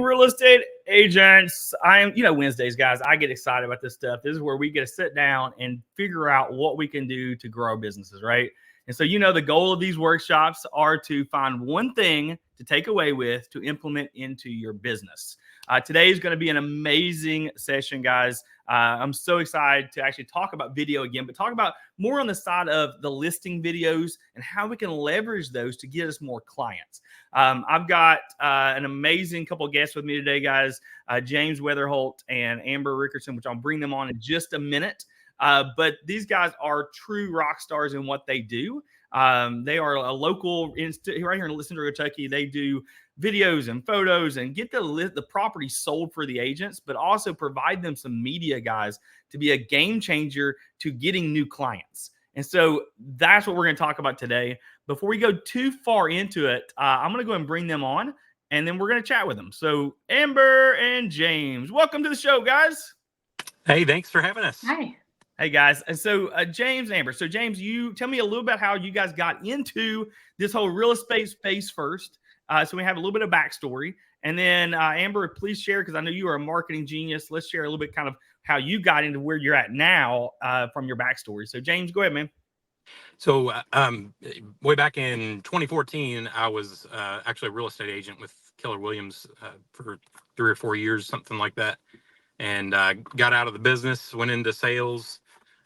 Real estate agents. Wednesdays, guys, I get excited about this stuff. This is where we get to sit down and figure out what we can do to grow our businesses, right? And so, the goal of these workshops are to find one thing to take away with to implement into your business. Today is going to be an amazing session, guys. I'm so excited to actually talk about video again, but talk about more on the side of the listing videos and how we can leverage those to get us more clients. I've got an amazing couple of guests with me today, guys. James Weatherholt and Amber Rickerson, which I'll bring them on in just a minute. But these guys are true rock stars in what they do. They are a local right here in Central Kentucky. They do videos and photos and get the property sold for the agents, but also provide them some media, guys, to be a game changer to getting new clients. And so that's what we're going to talk about today. Before we go too far into it, I'm going to go and bring them on, and then we're going to chat with them. So Amber and James, welcome to the show, guys. Hey, thanks for having us. Hi. Hey, guys. And so James, Amber. So James, you tell me a little about how you guys got into this whole real estate space first. So we have a little bit of backstory. And then Amber, please share, because I know you are a marketing genius. Let's share a little bit kind of how you got into where you're at now from your backstory. So James, go ahead, man. So way back in 2014, I was actually a real estate agent with Keller Williams for 3 or 4 years, something like that. And got out of the business, went into sales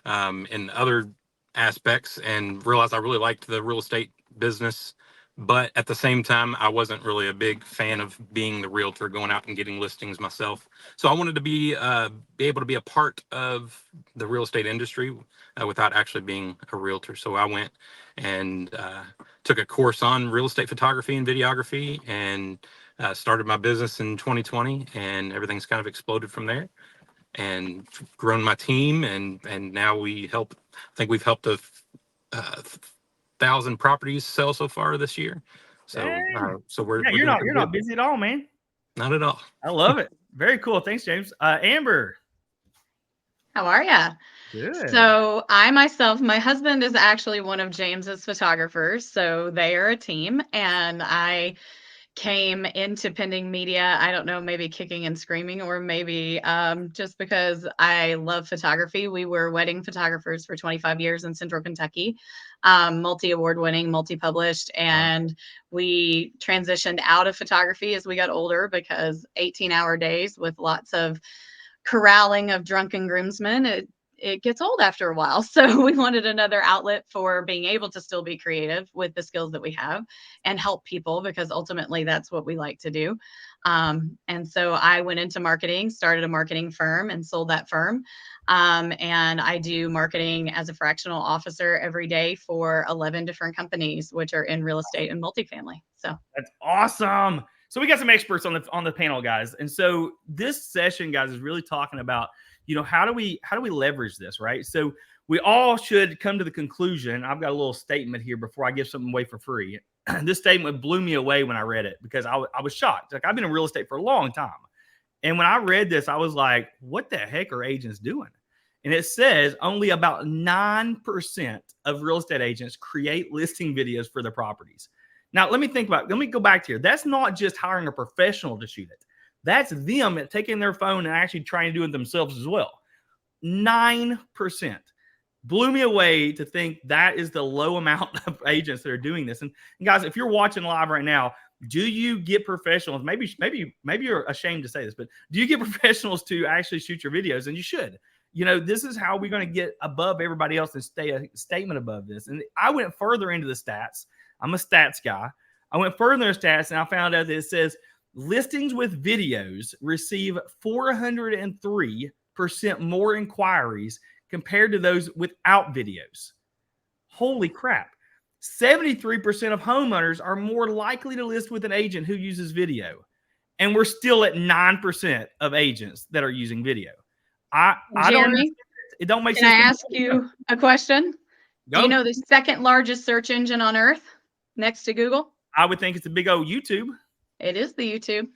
and other aspects, and realized I really liked the real estate business. But at the same time, I wasn't really a big fan of being the realtor, going out and getting listings myself. So I wanted to be able to be a part of the real estate industry without actually being a realtor. So I went and took a course on real estate photography and videography, and started my business in 2020, and everything's kind of exploded from there, and grown my team. And now I think we've helped 1,000 properties sell so far this year. So we're you're not busy at all, man. Not at all. I love it. Very cool. Thanks, James. Amber, How are ya? good. So my husband is actually one of James's photographers. So they are a team, and I came into Pending Media, I don't know, maybe kicking and screaming, or maybe just because I love photography. We were wedding photographers for 25 years in Central Kentucky, multi-award winning, multi-published, and we transitioned out of photography as we got older because 18-hour days with lots of corralling of drunken groomsmen, it gets old after a while. So we wanted another outlet for being able to still be creative with the skills that we have and help people, because ultimately that's what we like to do. And so I went into marketing, started a marketing firm, and sold that firm. And I do marketing as a fractional officer every day for 11 different companies, which are in real estate and multifamily. So that's awesome. So we got some experts on the panel, guys. And so this session, guys, is really talking about, how do we leverage this, right? So we all should come to the conclusion. I've got a little statement here before I give something away for free. This statement blew me away when I read it, because I was shocked. Like, I've been in real estate for a long time. And when I read this, I was like, what the heck are agents doing? And it says only about 9% of real estate agents create listing videos for their properties. Now, let me go back to here. That's not just hiring a professional to shoot it. That's them taking their phone and actually trying to do it themselves as well. 9%. Blew me away to think that is the low amount of agents that are doing this. And guys, if you're watching live right now, do you get professionals? Maybe you're ashamed to say this, but do you get professionals to actually shoot your videos? And you should. This is how we're going to get above everybody else and stay a statement above this. And I went further into the stats. I'm a stats guy. I went further in the stats, and I found out that it says listings with videos receive 403% more inquiries compared to those without videos. Holy crap. 73% of homeowners are more likely to list with an agent who uses video. And we're still at 9% of agents that are using video. Jeremy, it don't make sense. Can I ask you a question? Go. Do you know the second largest search engine on earth next to Google? I would think it's a big old YouTube. It is the YouTube.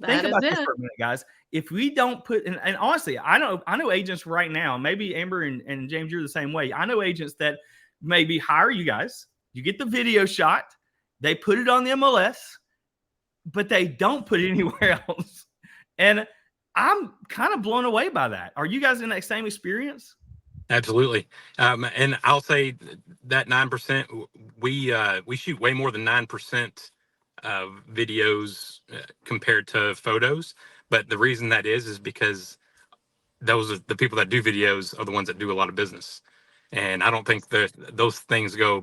Think about this for a minute, guys. If we don't put, and honestly, I know agents right now, maybe Amber and James, you're the same way. I know agents that maybe hire you guys. You get the video shot. They put it on the MLS, but they don't put it anywhere else. And I'm kind of blown away by that. Are you guys in that same experience? Absolutely. And I'll say that 9%, we shoot way more than 9% of videos compared to photos. But the reason that is because those are the people that do videos are the ones that do a lot of business. And I don't think that those things go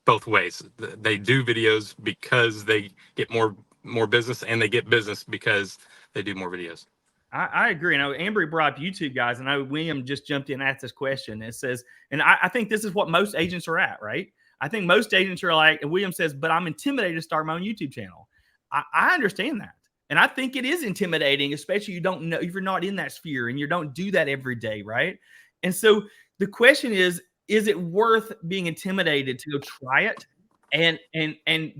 both ways. They do videos because they get more business, and they get business because they do more videos. I agree. I know Amber brought up YouTube, guys, and I know William just jumped in and asked this question. It says, and I think this is what most agents are at, right? I think most agents are like, and William says, but I'm intimidated to start my own YouTube channel. I understand that. And I think it is intimidating, especially you don't know if you're not in that sphere and you don't do that every day, right? And so the question is it worth being intimidated to go try it and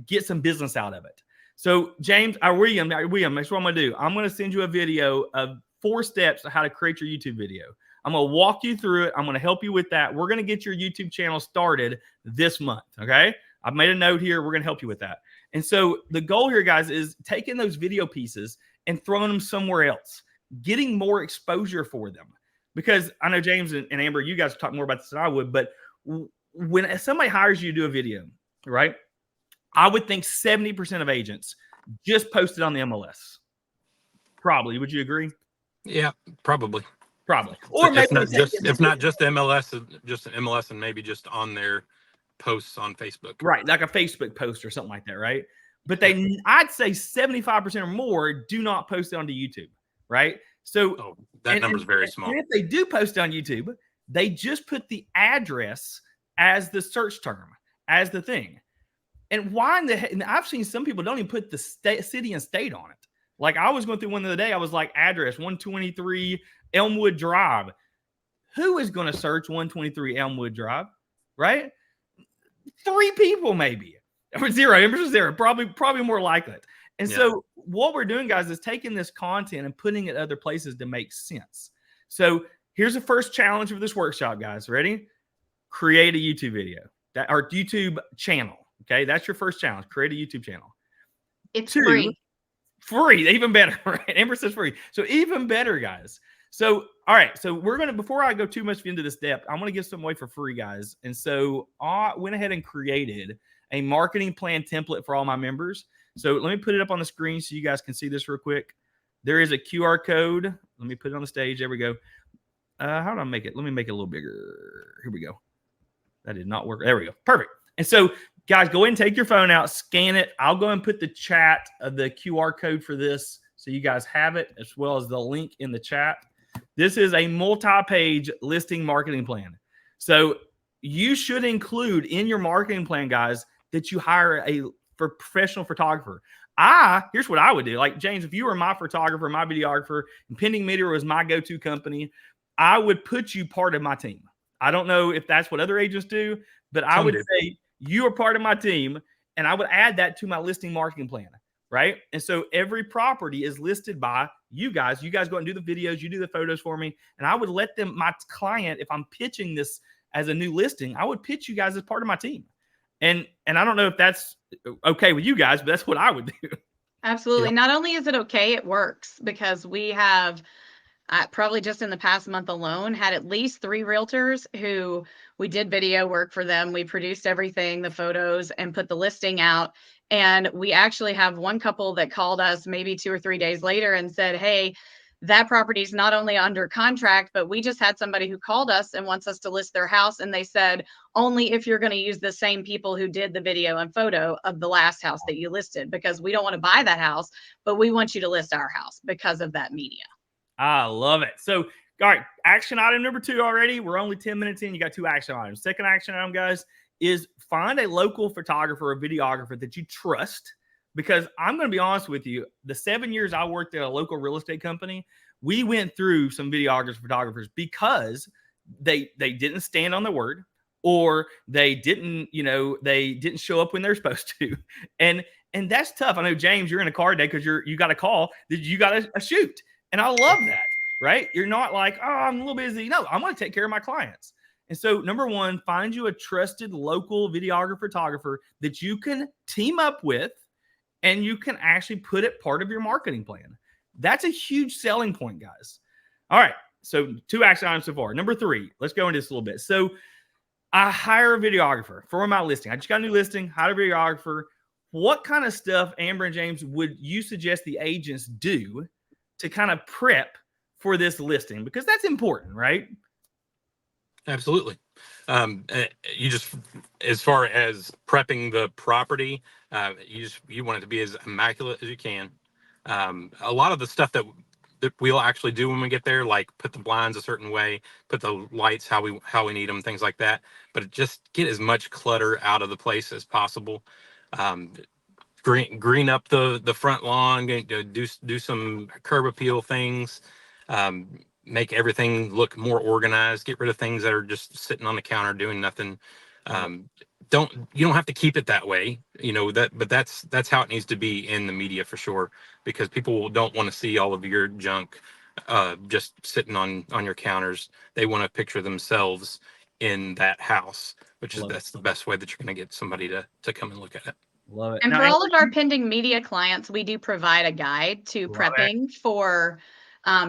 get some business out of it? So James, William, that's what I'm going to do. I'm going to send you a video of 4 steps of how to create your YouTube video. I'm going to walk you through it. I'm going to help you with that. We're going to get your YouTube channel started this month. Okay. I've made a note here. We're going to help you with that. And so the goal here, guys, is taking those video pieces and throwing them somewhere else, getting more exposure for them. Because I know James and Amber, you guys talk more about this than I would, but when somebody hires you to do a video, right? I would think 70% of agents just post it on the MLS. Probably. Would you agree? Yeah, probably. Probably. Or if not just MLS, just an MLS, and maybe just on their posts on Facebook. Right, like a Facebook post or something like that, right? But I'd say 75% or more do not post it onto YouTube, right? So that number is very small. And if they do post it on YouTube, they just put the address as the search term, as the thing. And why in the heck? And I've seen some people don't even put the city and state on it. Like I was going through one the other day, I was like, address 123 Elmwood Drive. Who is going to search 123 Elmwood Drive, right? 3 people maybe, or 0, probably more like it. And so what we're doing, guys, is taking this content and putting it other places to make sense. So here's the first challenge of this workshop, guys. Ready? Create a YouTube video or YouTube channel. Okay, that's your first challenge. Create a YouTube channel. It's free. Free, even better, right? Amber says free. So even better, guys. So, all right. So we're going to, before I go too much into this depth, I'm going to give some away for free, guys. And so I went ahead and created a marketing plan template for all my members. So let me put it up on the screen so you guys can see this real quick. There is a QR code. Let me put it on the stage. There we go. How do I make it? Let me make it a little bigger. Here we go. That did not work. There we go. Perfect. And so, guys, go ahead and take your phone out, scan it. I'll go and put the chat of the QR code for this so you guys have it, as well as the link in the chat. This is a multi-page listing marketing plan. So you should include in your marketing plan, guys, that you hire a professional photographer. Here's what I would do. Like, James, if you were my photographer, my videographer, and Pending Media was my go-to company, I would put you part of my team. I don't know if that's what other agents do, but I would say you are part of my team, and I would add that to my listing marketing plan, right? And so every property is listed by you guys. You guys go and do the videos, you do the photos for me, and I would let them, my client, if I'm pitching this as a new listing, I would pitch you guys as part of my team. And I don't know if that's okay with you guys, but that's what I would do. Absolutely. Yeah. Not only is it okay, it works, because we have probably just in the past month alone had at least 3 realtors who we did video work for them. We produced everything, the photos, and put the listing out. And we actually have one couple that called us maybe 2 or 3 days later and said, hey, that property is not only under contract, but we just had somebody who called us and wants us to list their house. And they said, only if you're going to use the same people who did the video and photo of the last house that you listed, because we don't want to buy that house, but we want you to list our house because of that media. I love it. So, all right, action item number 2 already. We're only 10 minutes in. You got 2 action items. Second action item, guys, is find a local photographer or videographer that you trust. Because I'm going to be honest with you, the 7 years I worked at a local real estate company, we went through some videographers, photographers, because they didn't stand on their word, or they didn't show up when they're supposed to. And that's tough. I know, James, you're in a car today because you got a call that you got a shoot. And I love that, right? You're not like, oh, I'm a little busy. No, I'm going to take care of my clients. And so, number 1, find you a trusted local videographer, photographer that you can team up with, and you can actually put it part of your marketing plan. That's a huge selling point, guys. All right. So 2 action items so far. Number 3, let's go into this a little bit. So I hire a videographer for my listing. I just got a new listing, hired a videographer. What kind of stuff, Amber and James, would you suggest the agents do to kind of prep for this listing? Because that's important, right? Absolutely. You just, as far as prepping the property, you want it to be as immaculate as you can. A lot of the stuff that we'll actually do when we get there, like put the blinds a certain way, put the lights how we need them, things like that. But just get as much clutter out of the place as possible. Green up the front lawn, do some curb appeal things. Make everything look more organized, get rid of things that are just sitting on the counter doing nothing. You don't have to keep it that way, but that's how it needs to be in the media for sure, because people don't want to see all of your junk just sitting on your counters. They want to picture themselves in that house, that's the best way that you're going to get somebody to come and look at it. Love it. And Now, for all of our pending media clients, we do provide a guide to prepping for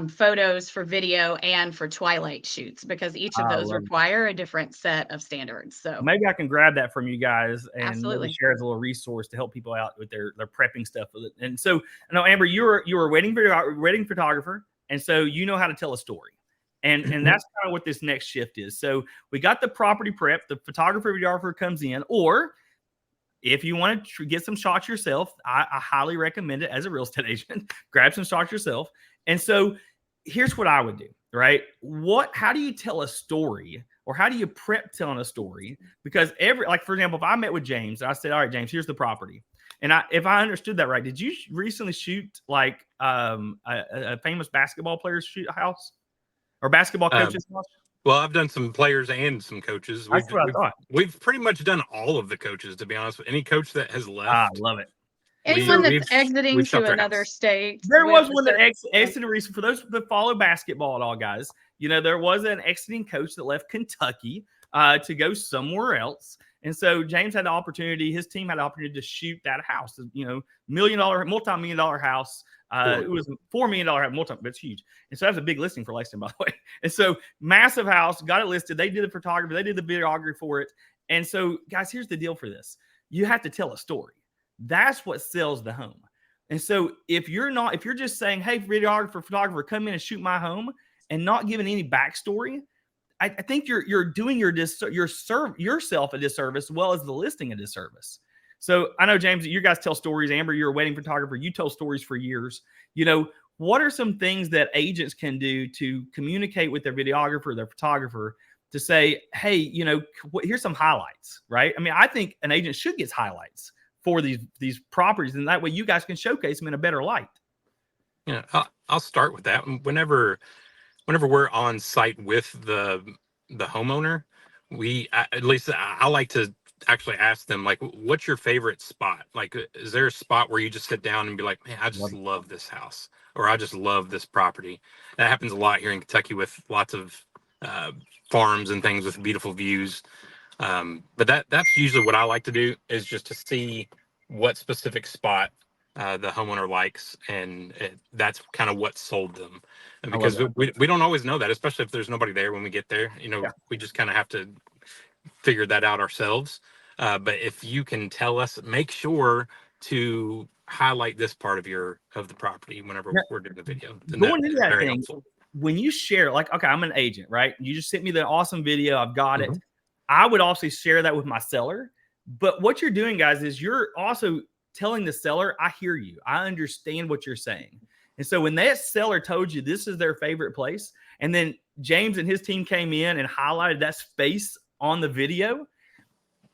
photos, for video, and for twilight shoots, because each of those require a different set of standards. So maybe I can grab that from you guys and absolutely maybe share as a little resource to help people out with their prepping stuff with it. And so, I know, Amber, you were a wedding photographer, and so you know how to tell a story. And that's kind of what this next shift is. So we got the property prep, the videographer comes in, or if you want to get some shots yourself, I highly recommend it as a real estate agent. Grab some shots yourself. And so here's what I would do, right? How do you tell a story, or how do you prep telling a story? Because for example, if I met with James, I said, all right, James, here's the property. And if I understood that right, did you recently shoot like a famous basketball player's house or basketball coach's house? Well, I've done some players and some coaches. That's what I thought. We've pretty much done all of the coaches, to be honest. Any coach that has left. I love it. Anyone that's exiting to another state. There was one that exited recently. For those that follow basketball at all, guys, there was an exiting coach that left Kentucky to go somewhere else. And so James had the opportunity, his team had the opportunity to shoot that house, multi-million dollar house. It was $4 million house, but it's huge. And so that's a big listing for Lexington, by the way. And so massive house, got it listed. They did the photography, they did the videography for it. And so, guys, here's the deal for this. You have to tell a story. That's what sells the home. And so if you're just saying, hey, photographer, come in and shoot my home, and not giving any backstory, I think you're doing yourself a disservice, as well as the listing a disservice. So I know, James, you guys tell stories. Amber, you're a wedding photographer. You tell stories for years. What are some things that agents can do to communicate with their videographer, their photographer, to say, hey, here's some highlights, right? I mean, I think an agent should get highlights for these properties, and that way you guys can showcase them in a better light. Yeah, I'll start with that. Whenever we're on site with the homeowner, I like to actually ask them, like, what's your favorite spot? Like, is there a spot where you just sit down and be like, man, I just love this house, or I just love this property? That happens a lot here in Kentucky with lots of farms and things with beautiful views. But that's usually what I like to do, is just to see what specific spot the homeowner likes, and that's kind of what sold them. And because we don't always know that, especially if there's nobody there when we get there. We just kind of have to figure that out ourselves. But if you can tell us, make sure to highlight this part of the property whenever we're doing the video. Going into that thing, when you share, like, okay, I'm an agent, right? You just sent me the awesome video. I've got it. I would also share that with my seller. But what you're doing, guys, is you're also telling the seller, I hear you. I understand what you're saying. And so when that seller told you this is their favorite place, and then James and his team came in and highlighted that space on the video,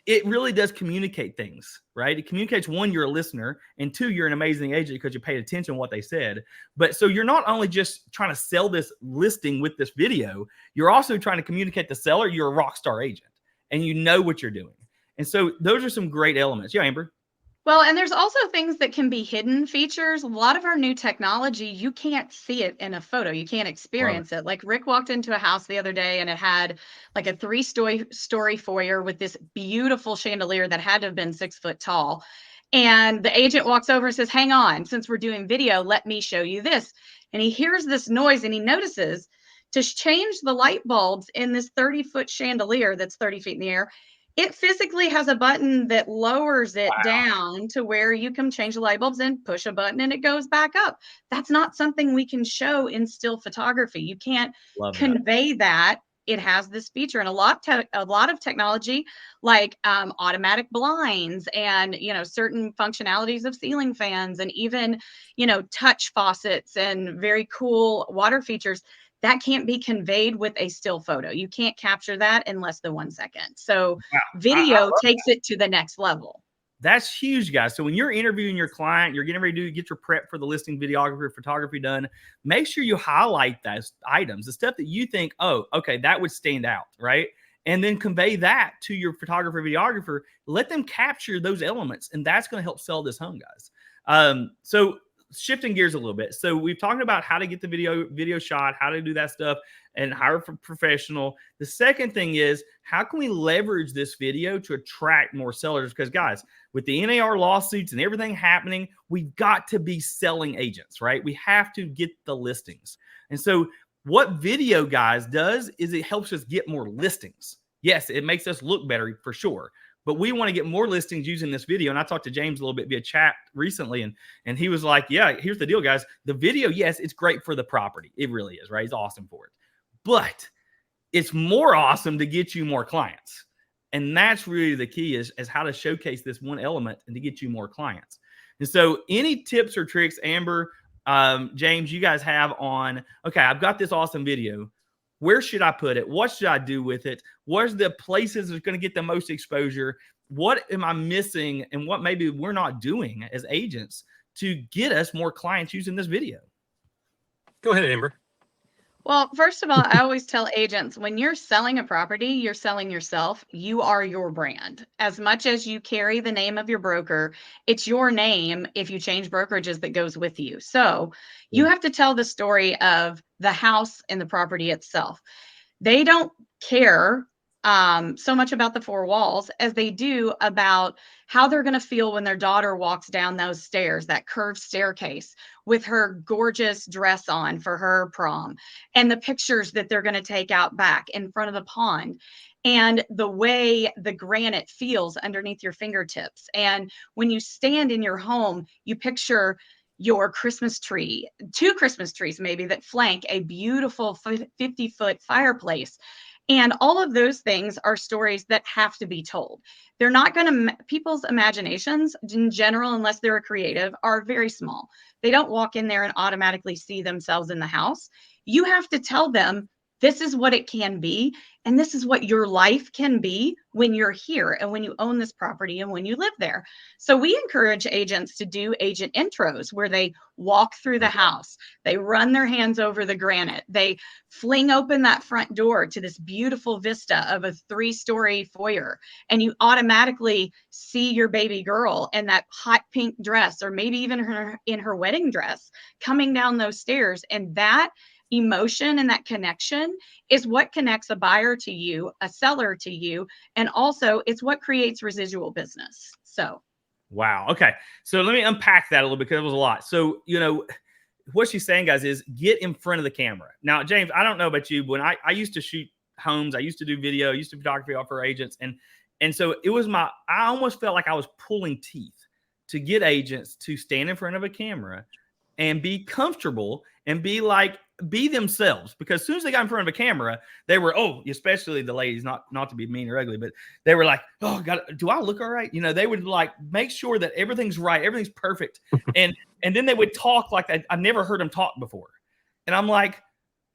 it really does communicate things, right? It communicates, one, you're a listener, and two, you're an amazing agent because you paid attention to what they said. But so you're not only just trying to sell this listing with this video, you're also trying to communicate to the seller you're a rock star agent and you know what you're doing. And so those are some great elements. Yeah, Amber? Well, and there's also things that can be hidden features. A lot of our new technology, you can't see it in a photo. You can't experience it. Like, Rick walked into a house the other day and it had like a 3-story foyer with this beautiful chandelier that had to have been 6 foot tall. And the agent walks over and says, hang on, since we're doing video, let me show you this. And he hears this noise and he notices to change the light bulbs in this 30-foot chandelier that's 30 feet in the air, it physically has a button that lowers it down to where you can change the light bulbs and push a button and it goes back up. That's not something we can show in still photography. You can't convey that. It has this feature, and a lot of technology like automatic blinds and, you know, certain functionalities of ceiling fans and even, you know, touch faucets and very cool water features that can't be conveyed with a still photo. You can't capture that in less than 1 second. So video takes it to the next level. That's huge, guys. So when you're interviewing your client, you're getting ready to get your prep for the listing videography, photography done, make sure you highlight those items, the stuff that you think, oh, okay, that would stand out, right? And then convey that to your photographer, videographer. Let them capture those elements, and that's going to help sell this home, guys. So shifting gears a little bit. So we've talked about how to get the video shot, how to do that stuff, and hire a professional. The second thing is, how can we leverage this video to attract more sellers? Because guys, with the NAR lawsuits and everything happening, we've got to be selling agents, right? We have to get the listings. And so what video, guys, does is it helps us get more listings. Yes, it makes us look better for sure, but we want to get more listings using this video. And I talked to James a little bit via chat recently, and he was like, yeah, here's the deal, guys. The video, yes, it's great for the property. It really is, right? It's awesome for it. But it's more awesome to get you more clients. And that's really the key is how to showcase this one element and to get you more clients. And so any tips or tricks, Amber, James, you guys have on, okay, I've got this awesome video. Where should I put it? What should I do with it? Where's the places that's going to get the most exposure? What am I missing? And what maybe we're not doing as agents to get us more clients using this video? Go ahead, Amber. Well, first of all, I always tell agents, when you're selling a property, you're selling yourself. You are your brand. As much as you carry the name of your broker, it's your name, if you change brokerages, that goes with you. So you have to tell the story of the house and the property itself. They don't care so much about the four walls as they do about how they're going to feel when their daughter walks down those stairs, that curved staircase with her gorgeous dress on for her prom, and the pictures that they're going to take out back in front of the pond, and the way the granite feels underneath your fingertips. And when you stand in your home, you picture your Christmas tree, 2 Christmas trees maybe that flank a beautiful 50-foot fireplace. And all of those things are stories that have to be told. They're not going to, people's imaginations in general, unless they're a creative, are very small. They don't walk in there and automatically see themselves in the house. You have to tell them, this is what it can be, and this is what your life can be when you're here and when you own this property and when you live there. So we encourage agents to do agent intros where they walk through the house, they run their hands over the granite, they fling open that front door to this beautiful vista of a 3-story foyer, and you automatically see your baby girl in that hot pink dress, or maybe even her in her wedding dress, coming down those stairs. And that emotion and that connection is what connects a buyer to you, a seller to you, and also it's what creates residual business. So wow. Okay. So let me unpack that a little bit because it was a lot. So, you know, what she's saying, guys, is get in front of the camera. Now, James, I don't know about you, but when I used to shoot homes, I used to do video, I used to do photography for agents. And so it was I almost felt like I was pulling teeth to get agents to stand in front of a camera and be comfortable and be themselves. Because as soon as they got in front of a camera, they were, especially the ladies, not to be mean or ugly, but they were like, oh God, do I look all right? You know, they would like make sure that everything's right, everything's perfect. And then they would talk like that. I've never heard them talk before. And I'm like,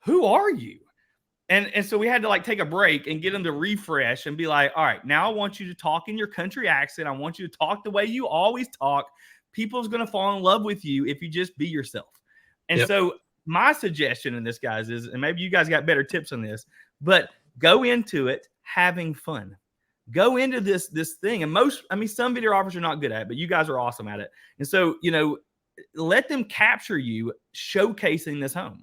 who are you? And so we had to like take a break and get them to refresh and be like, all right, now I want you to talk in your country accent. I want you to talk the way you always talk. People's going to fall in love with you if you just be yourself. And so my suggestion in this, guys, is, and maybe you guys got better tips on this, but go into it having fun. Go into this thing. And some videographers are not good at it, but you guys are awesome at it. And so, you know, let them capture you showcasing this home,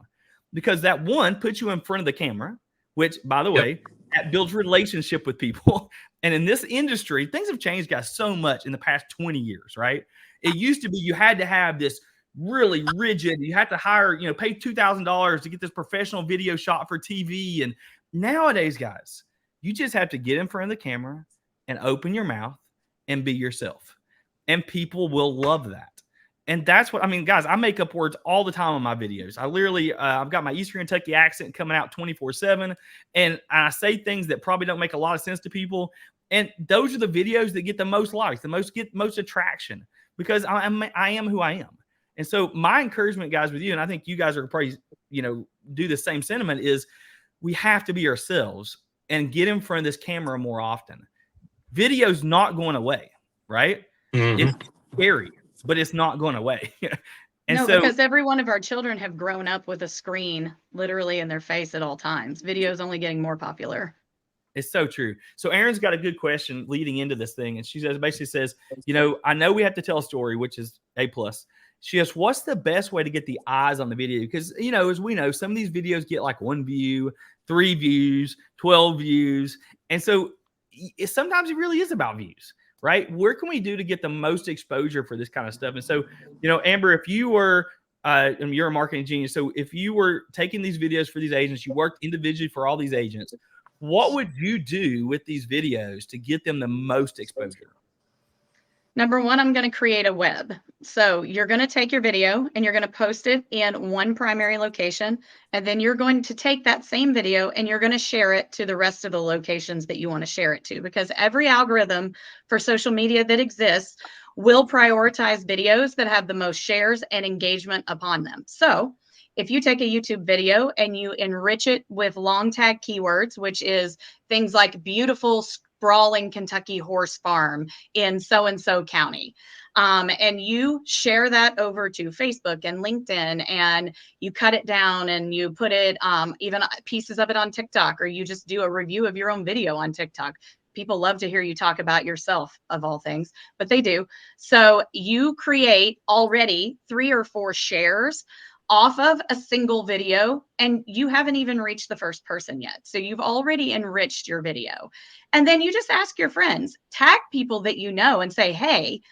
because that one puts you in front of the camera, which, by the way, That builds relationship with people. And in this industry, things have changed, guys, so much in the past 20 years, right? It used to be you had to have this really rigid, you had to hire, pay $2,000 to get this professional video shot for TV. And nowadays, guys, you just have to get in front of the camera and open your mouth and be yourself. And people will love that. And that's what, guys, I make up words all the time on my videos. I literally, I've got my Eastern Kentucky accent coming out 24/7. And I say things that probably don't make a lot of sense to people. And those are the videos that get the most likes, get most attraction, because I am who I am. And so my encouragement, guys, with you, and I think you guys are probably, do the same sentiment, is we have to be ourselves and get in front of this camera more often. Video's not going away, right? Mm-hmm. It's scary, but it's not going away. And no, so, because every one of our children have grown up with a screen literally in their face at all times. Video is only getting more popular. It's so true. So Erin's got a good question leading into this thing. And she basically says, I know we have to tell a story, which is A+. She asks, what's the best way to get the eyes on the video? Because, as we know, some of these videos get like 1 view, 3 views, 12 views. And so sometimes it really is about views, right? Where can we do to get the most exposure for this kind of stuff? And so, Amber, if you were, you're a marketing genius. So if you were taking these videos for these agents, you worked individually for all these agents, what would you do with these videos to get them the most exposure? Number one, I'm going to create a web. So you're going to take your video and you're going to post it in one primary location. And then you're going to take that same video and you're going to share it to the rest of the locations that you want to share it to, because every algorithm for social media that exists will prioritize videos that have the most shares and engagement upon them. So if you take a YouTube video and you enrich it with long tag keywords, which is things like beautiful sprawling Kentucky horse farm in so-and-so county, and you share that over to Facebook and LinkedIn, and you cut it down and you put it, even pieces of it on TikTok, or you just do a review of your own video on TikTok. People love to hear you talk about yourself, of all things, but they do. So you create already 3 or 4 shares off of a single video, and you haven't even reached the first person yet. So you've already enriched your video. And then you just ask your friends, tag people that you know and say, hey,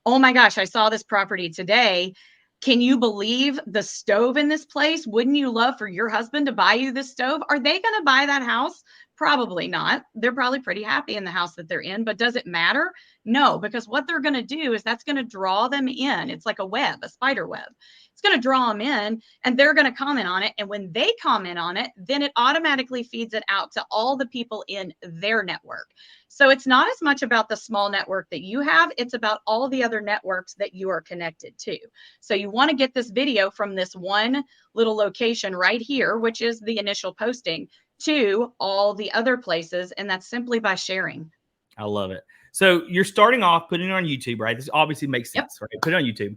oh my gosh, I saw this property today. Can you believe the stove in this place? Wouldn't you love for your husband to buy you this stove? Are they going to buy that house? Probably not. They're probably pretty happy in the house that they're in, but does it matter? No, because what they're going to do is that's going to draw them in. It's like a web, a spider web. It's going to draw them in, and they're going to comment on it. And when they comment on it, then it automatically feeds it out to all the people in their network. So it's not as much about the small network that you have. It's about all the other networks that you are connected to. So you want to get this video from this one little location right here, which is the initial posting, to all the other places. And that's simply by sharing. I love it. So you're starting off putting it on YouTube, right? This obviously makes sense, right? Put it on YouTube.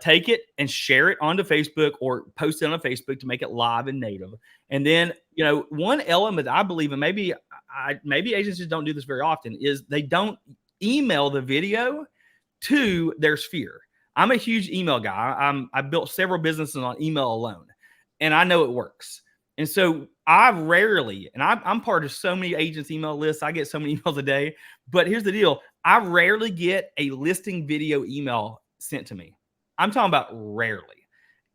Take it and share it onto Facebook, or post it on Facebook to make it live and native. And then, one element I believe, and maybe agents just don't do this very often, is they don't email the video to their sphere. I'm a huge email guy. I built several businesses on email alone, and I know it works. And so I rarely, and I'm part of so many agents' email lists. I get so many emails a day. But here's the deal. I rarely get a listing video email sent to me. I'm talking about rarely.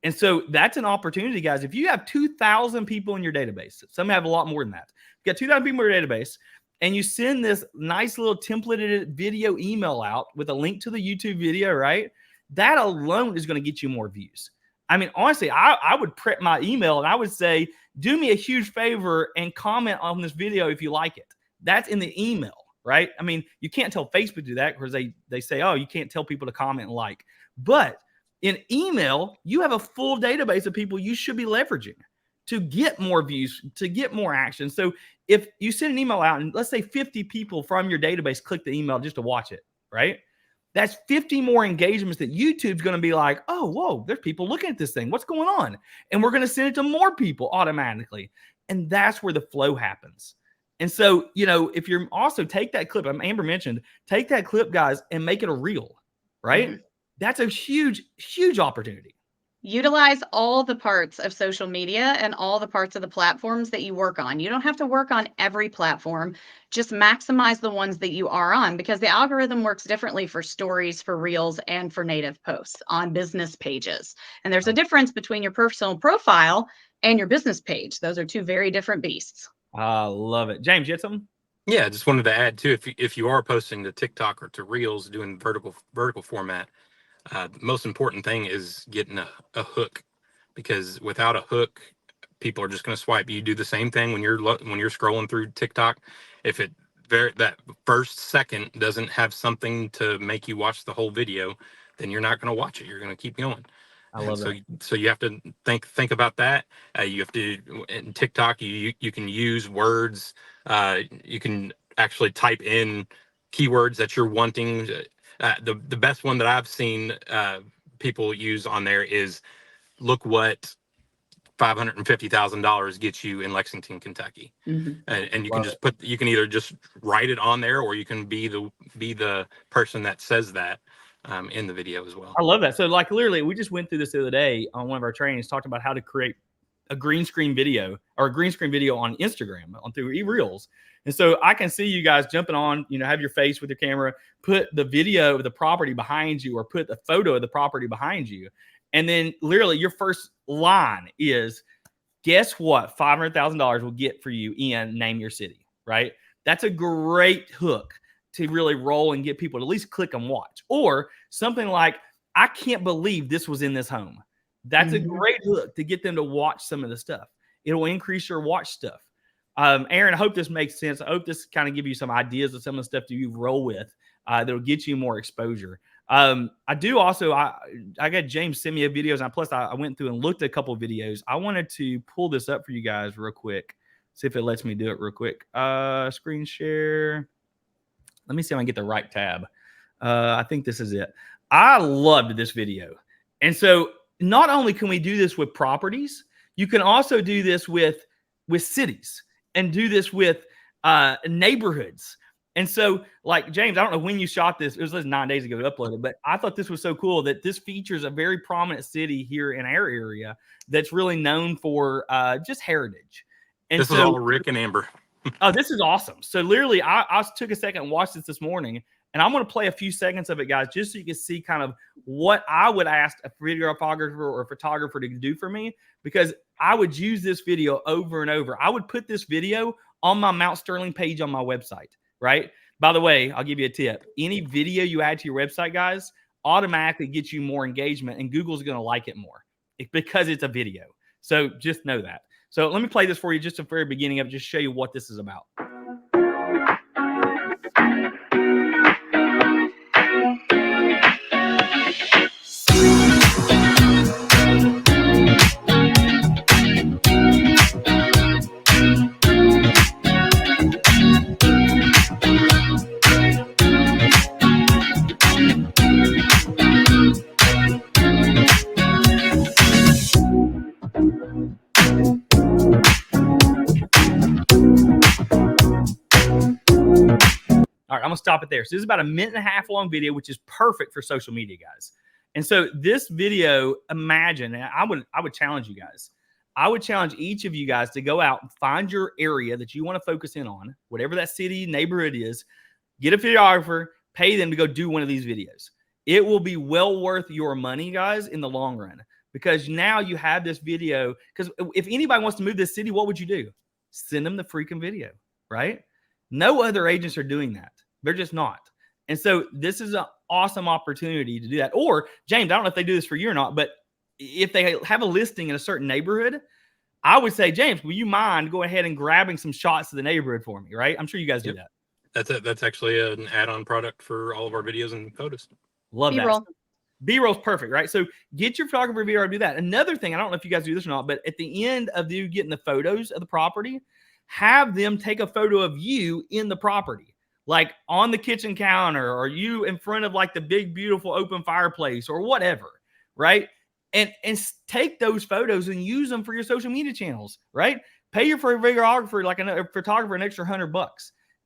And so that's an opportunity, guys. If you have 2,000 people in your database, some have a lot more than that. You got 2,000 people in your database, and you send this nice little templated video email out with a link to the YouTube video, right? That alone is going to get you more views. Honestly, I would prep my email and I would say, do me a huge favor and comment on this video if you like it. That's in the email, right? You can't tell Facebook to do that because they say, oh, you can't tell people to comment and like. But in email, you have a full database of people you should be leveraging to get more views, to get more action. So if you send an email out and let's say 50 people from your database click the email just to watch it, right? That's 50 more engagements that YouTube's going to be like, oh, whoa, there's people looking at this thing. What's going on? And we're going to send it to more people automatically. And that's where the flow happens. And so, if you're also take that clip, Amber mentioned, take that clip, guys, and make it a reel, right? Mm-hmm. That's a huge, huge opportunity. Utilize all the parts of social media and all the parts of the platforms that you work on. You don't have to work on every platform. Just maximize the ones that you are on, because the algorithm works differently for stories, for reels, and for native posts on business pages. And there's a difference between your personal profile and your business page. Those are two very different beasts. I love it. James, you had something? Yeah, I just wanted to add too, if you are posting to TikTok or to Reels, doing vertical format, the most important thing is getting a hook, because without a hook, people are just going to swipe. You do the same thing when you're scrolling through TikTok. If that first second doesn't have something to make you watch the whole video, then you're not going to watch it. You're going to keep going. I love that. So you have to think about that. You have to, in TikTok, you can use words. You can actually type in keywords that you're wanting. The best one that I've seen people use on there is, look what $550,000 gets you in Lexington, Kentucky. Mm-hmm. And you can just you can either just write it on there, or you can be the person that says that in the video as well. I love that. So like literally, we just went through this the other day on one of our trainings, talked about how to create a green screen video on Instagram on through Reels. And so I can see you guys jumping on, have your face with your camera, put the video of the property behind you, or put the photo of the property behind you. And then literally your first line is, guess what $500,000 will get for you in name your city, right? That's a great hook to really roll and get people to at least click and watch. Or something like, I can't believe this was in this home. That's a great hook to get them to watch some of the stuff. It will increase your watch stuff. Aaron, I hope this makes sense. I hope this kind of give you some ideas of some of the stuff that you roll with that'll get you more exposure. I do also, I got James send me a videos, and plus I went through and looked at a couple of videos. I wanted to pull this up for you guys real quick. See if it lets me do it real quick. Screen share. Let me see if I can get the right tab. I think this is it. I loved this video. And so not only can we do this with properties, you can also do this with cities, and do this with neighborhoods. And so, like, James, I don't know when you shot this. It was 9 days ago to upload it, but I thought this was so cool that this features a very prominent city here in our area that's really known for just heritage. And this is all Rick and Amber. Oh, this is awesome. So literally, I took a second and watched this morning, and I'm going to play a few seconds of it, guys, just so you can see kind of what I would ask a videographer or a photographer to do for me, because I would use this video over and over. I would put this video on my Mount Sterling page on my website, right? By the way, I'll give you a tip. Any video you add to your website, guys, automatically gets you more engagement, and Google's going to like it more because it's a video. So just know that. So let me play this for you just at the very beginning of it, just show you what this is about. All right, I'm going to stop it there. So this is about a 1.5-minute long video, which is perfect for social media, guys. And so this video, imagine, and I would challenge you guys. I would challenge each of you guys to go out and find your area that you want to focus in on, whatever that city, neighborhood is. Get a videographer, pay them to go do one of these videos. It will be well worth your money, guys, in the long run, because now you have this video. Because if anybody wants to move this city, what would you do? Send them the freaking video, right? No other agents are doing that. They're just not. And so this is an awesome opportunity to do that. Or, James, I don't know if they do this for you or not, but if they have a listing in a certain neighborhood, I would say, James, will you mind going ahead and grabbing some shots of the neighborhood for me, right? I'm sure you guys do that. That's actually an add-on product for all of our videos and photos. Love B-roll. that. B-roll's perfect, right? So get your photographer VR to do that. Another thing, I don't know if you guys do this or not, but at the end of you getting the photos of the property, have them take a photo of you in the property, like on the kitchen counter, or you in front of like the big, beautiful open fireplace or whatever, right? And take those photos and use them for your social media channels, right? Pay your videographer, like a photographer, an extra $100.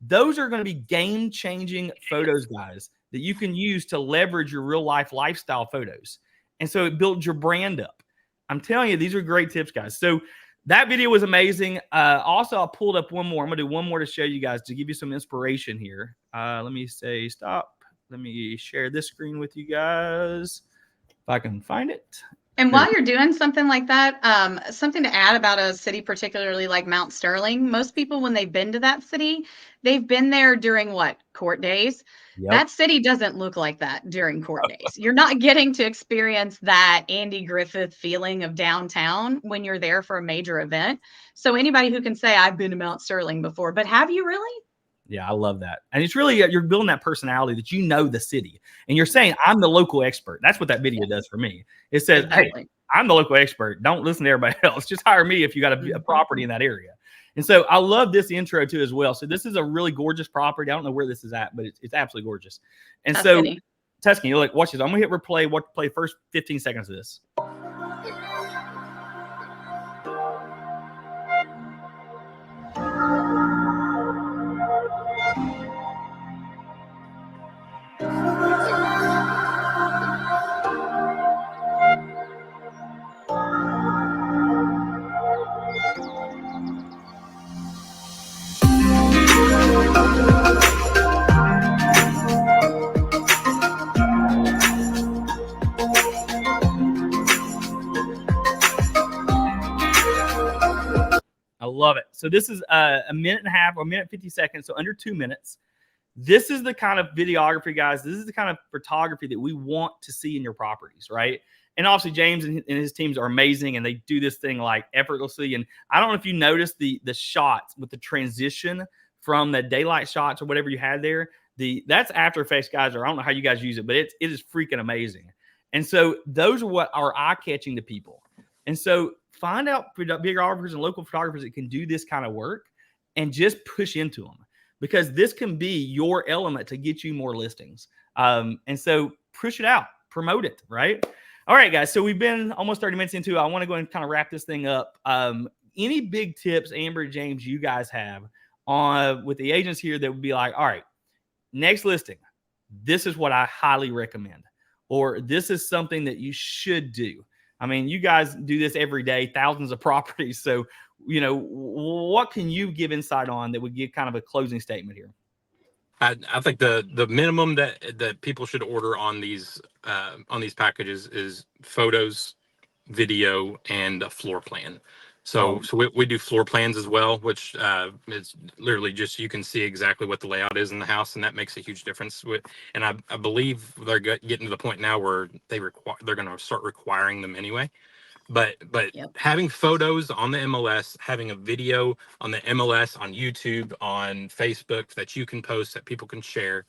Those are going to be game-changing photos, guys, that you can use to leverage your real-life lifestyle photos. And so it built your brand up. I'm telling you, these are great tips, guys. So that video was amazing. Also, I pulled up one more. I'm going to do one more to show you guys, to give you some inspiration here. Let me say stop. Let me share this screen with you guys, if I can find it. And while you're doing something like that, something to add about a city, particularly like Mount Sterling, most people, when they've been to that city, they've been there during what? Court days. Yep. That city doesn't look like that during court days. You're not getting to experience that Andy Griffith feeling of downtown when you're there for a major event. So anybody who can say, I've been to Mount Sterling before, but have you really? Yeah, I love that. And it's really, you're building that personality that you know the city. And you're saying, I'm the local expert. That's what that video does for me. It says, Exactly. hey, I'm the local expert. Don't listen to everybody else. Just hire me if you got a property in that area. And so I love this intro too as well. So this is a really gorgeous property. I don't know where this is at, but it's absolutely gorgeous. And Tuscany. So Tuscany, look, watch this. I'm going to hit replay. Play the first 15 seconds of this. I love it. So this is a minute and a half, or a minute 50 seconds, so under 2 minutes. This is the kind of videography, guys. This is the kind of photography that we want to see in your properties, right? And obviously, James and his teams are amazing, and they do this thing like effortlessly. And I don't know if you noticed the shots with the transition from the daylight shots or whatever you had there. That's After Effects, guys, or I don't know how you guys use it, but it is freaking amazing. And so those are what are eye-catching to people. And so find out videographers and local photographers that can do this kind of work and just push into them, because this can be your element to get you more listings. And so push it out, promote it, right? All right, guys. So we've been almost 30 minutes into it. I want to go and kind of wrap this thing up. Any big tips, Amber, James, you guys have on with the agents here that would be like, all right, next listing, this is what I highly recommend, or this is something that you should do. I mean, you guys do this every day, thousands of properties. So, what can you give insight on that would give kind of a closing statement here? I think the minimum that people should order on these packages is photos, video, and a floor plan. So we do floor plans as well, which is literally just, you can see exactly what the layout is in the house, and that makes a huge difference. And I believe they're getting to the point now where they're going to start requiring them anyway. But Yep. Having photos on the MLS, having a video on the MLS, on YouTube, on Facebook that you can post, that people can share.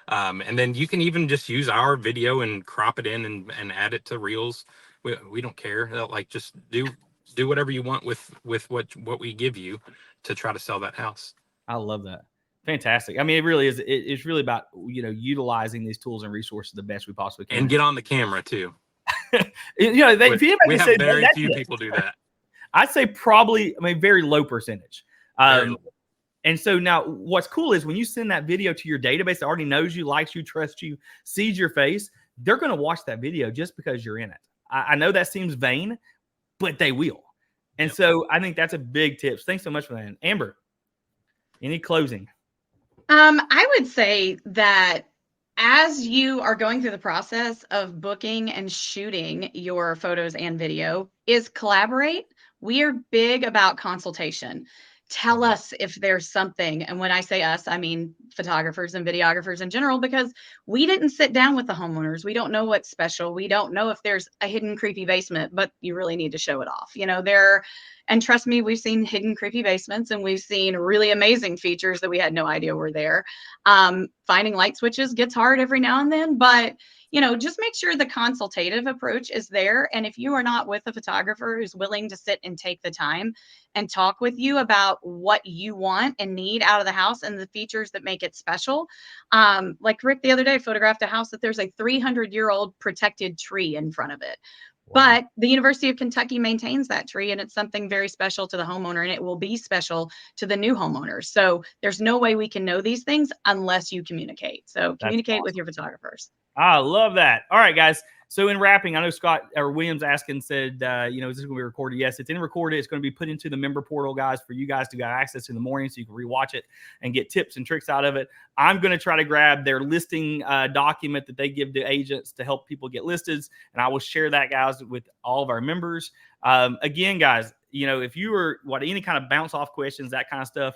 And then you can even just use our video and crop it in and add it to Reels. We don't care. Like, just do whatever you want with what we give you to try to sell that house. I love that. Fantastic. I mean, it really is. It's really about, utilizing these tools and resources the best we possibly can. And get on the camera too. We have very few people do that. I'd say probably, very low percentage. And so now what's cool is when you send that video to your database that already knows you, likes you, trusts you, sees your face, they're going to watch that video just because you're in it. I know that seems vain, but they will. And so I think that's a big tip. Thanks so much for that. Amber, any closing? I would say that as you are going through the process of booking and shooting your photos and video, is collaborate. We are big about consultation. Tell us if there's something. And when I say us, I mean photographers and videographers in general, because we didn't sit down with the homeowners. We don't know what's special. We don't know if there's a hidden creepy basement, but you really need to show it off. And trust me, we've seen hidden creepy basements, and we've seen really amazing features that we had no idea were there. Finding light switches gets hard every now and then, but just make sure the consultative approach is there. And if you are not with a photographer who's willing to sit and take the time and talk with you about what you want and need out of the house and the features that make it special. Like Rick the other day photographed a house that there's a 300-year-old protected tree in front of it. But the University of Kentucky maintains that tree, and it's something very special to the homeowner, and it will be special to the new homeowners. So there's no way we can know these things unless you communicate. So communicate with your photographers. I love that. All right, guys. So in wrapping, I know Scott or Williams asking said, you know, is this going to be recorded? Yes, it's in recorded. It's going to be put into the member portal, guys, for you guys to get access in the morning so you can rewatch it and get tips and tricks out of it. I'm going to try to grab their listing document that they give to agents to help people get listeds, and I will share that, guys, with all of our members. Again, guys, you know, if you are any kind of bounce off questions, that kind of stuff,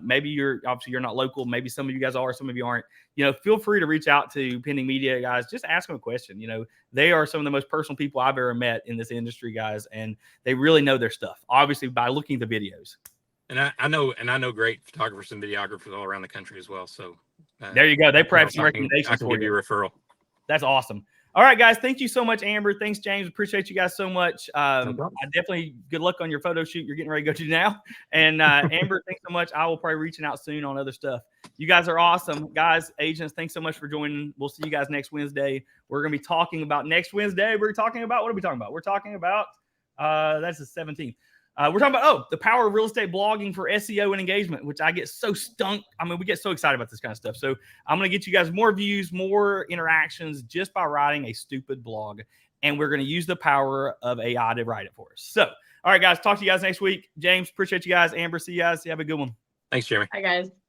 maybe you're not local. Maybe some of you guys are, some of you aren't. You know, feel free to reach out to Pending Media, guys. Just ask them a question. You know, they are some of the most personal people I've ever met in this industry, guys, and they really know their stuff. Obviously, by looking at the videos. And I know great photographers and videographers all around the country as well. So there you go. They perhaps some recommendations. I can give you a referral. That's awesome. All right, guys. Thank you so much, Amber. Thanks, James. Appreciate you guys so much. I definitely good luck on your photo shoot you're getting ready to go to now. And Amber, thanks so much. I will probably reaching out soon on other stuff. You guys are awesome. Guys, agents, thanks so much for joining. We'll see you guys next Wednesday. We're going to be talking about next Wednesday. We're talking about, what are we talking about? We're talking about, that's the 17th. We're talking about, the power of real estate blogging for SEO and engagement, which I get so stunk. I mean, we get so excited about this kind of stuff. So I'm going to get you guys more views, more interactions just by writing a stupid blog. And we're going to use the power of AI to write it for us. So, all right, guys, talk to you guys next week. James, appreciate you guys. Amber, see you guys. You have a good one. Thanks, Jeremy. Hi, guys.